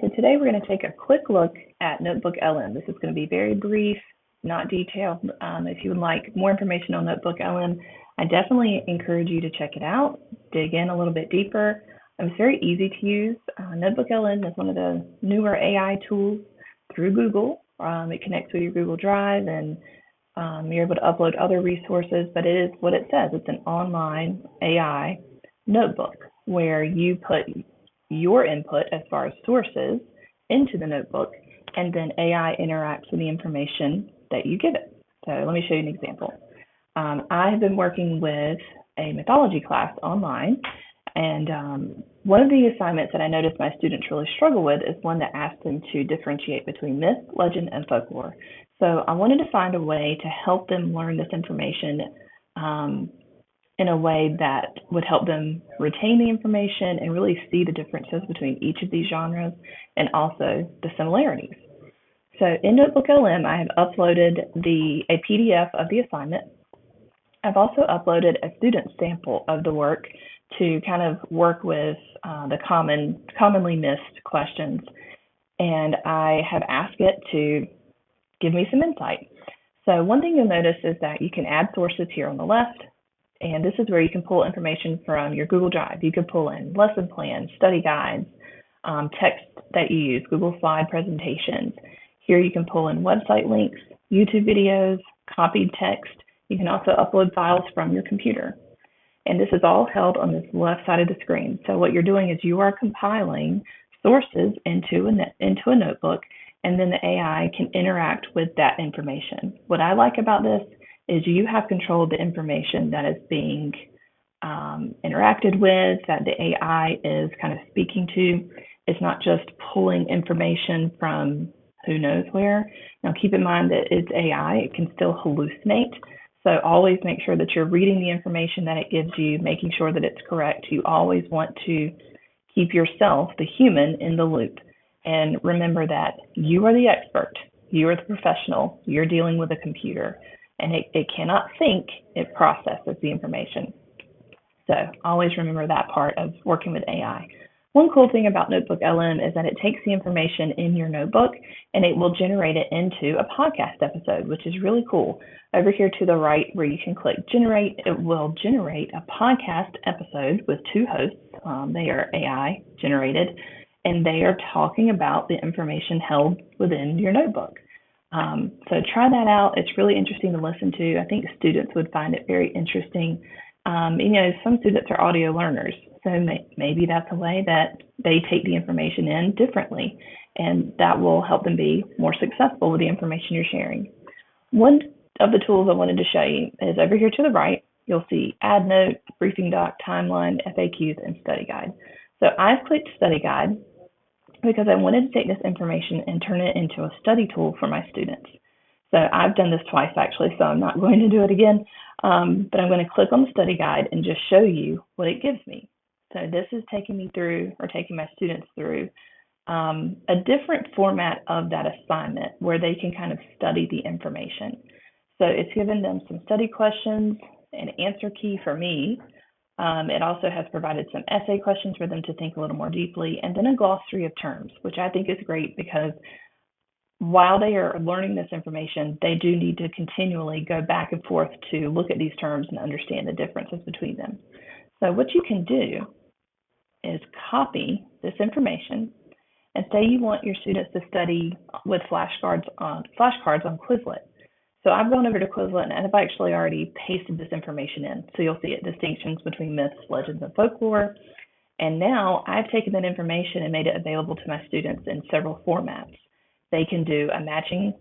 So today we're going to take a quick look at Notebook LM. This is going to be very brief, not detailed. If you would like more information on Notebook LM, I definitely encourage you to check it out, dig in a little bit deeper. It's very easy to use. Notebook LM is one of the newer AI tools through Google. It connects with your Google Drive and you're able to upload other resources, but it is what it says. It's an online AI notebook where you put your input as far as sources into the notebook, and then AI interacts with the information that you give it. So let me show you an example. I have been working with a mythology class online, and one of the assignments that I noticed my students really struggle with is one that asked them to differentiate between myth, legend, and folklore. So I wanted to find a way to help them learn this information in a way that would help them retain the information and really see the differences between each of these genres and also the similarities. So in Notebook LM, I have uploaded a PDF of the assignment. I've also uploaded a student sample of the work to kind of work with the commonly missed questions. And I have asked it to give me some insight. So one thing you'll notice is that you can add sources here on the left. And this is where you can pull information from your Google Drive. You could pull in lesson plans, study guides, text that you use, Google slide presentations. Here you can pull in website links, YouTube videos, copied text. You can also upload files from your computer. And this is all held on this left side of the screen. So what you're doing is you are compiling sources into a notebook, and then the AI can interact with that information. What I like about this is you have control of the information that is being interacted with, that the AI is kind of speaking to. It's not just pulling information from who knows where. Now keep in mind that it's AI, it can still hallucinate. So always make sure that you're reading the information that it gives you, making sure that it's correct. You always want to keep yourself, the human, in the loop. And remember that you are the expert, you are the professional, you're dealing with a computer. And it cannot think, it processes the information. So always remember that part of working with AI. One cool thing about Notebook LM is that it takes the information in your notebook and it will generate it into a podcast episode, which is really cool. Over here to the right where you can click generate, it will generate a podcast episode with two hosts. They are AI generated, and they are talking about the information held within your notebook. So try that out. It's really interesting to listen to. I think students would find it very interesting. Some students are audio learners, so maybe that's a way that they take the information in differently, and that will help them be more successful with the information you're sharing. One of the tools I wanted to show you is over here to the right. You'll see Add Note, Briefing Doc, Timeline, FAQs, and Study Guide. So I've clicked Study Guide because I wanted to take this information and turn it into a study tool for my students. So I've done this twice actually, so I'm not going to do it again, but I'm going to click on the study guide and just show you what it gives me. So this is taking my students through a different format of that assignment where they can kind of study the information. So it's given them some study questions, an answer key for me. It also has provided some essay questions for them to think a little more deeply, and then a glossary of terms, which I think is great because while they are learning this information, they do need to continually go back and forth to look at these terms and understand the differences between them. So what you can do is copy this information and say you want your students to study with flashcards on Quizlet. So I've gone over to Quizlet and I've actually already pasted this information in. So you'll see it, distinctions between myths, legends, and folklore. And now I've taken that information and made it available to my students in several formats. They can do a matching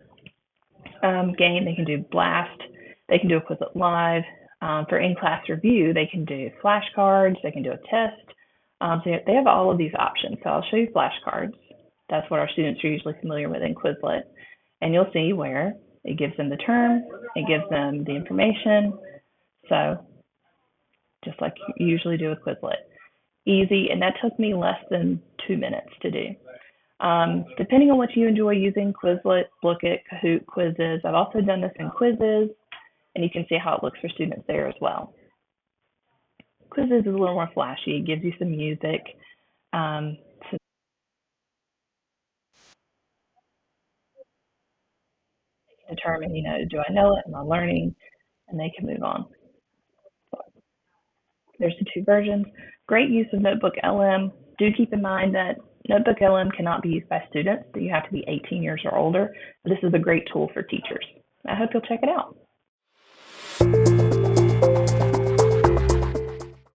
game, they can do Blast, they can do a Quizlet Live. For in-class review, they can do flashcards, they can do a test. So they have all of these options. So I'll show you flashcards. That's what our students are usually familiar with in Quizlet. And you'll see where it gives them the term, it gives them the information. So just like you usually do with Quizlet. Easy, and that took me less than 2 minutes to do. Depending on what you enjoy using, Quizlet, Bookit, Kahoot, Quizzes. I've also done this in Quizzes, and you can see how it looks for students there as well. Quizzes is a little more flashy. It gives you some music. determine, do I know it? Am I learning? And they can move on. There's the two versions. Great use of Notebook LM. Do keep in mind that Notebook LM cannot be used by students, that you have to be 18 years or older. This is a great tool for teachers. I hope you'll check it out.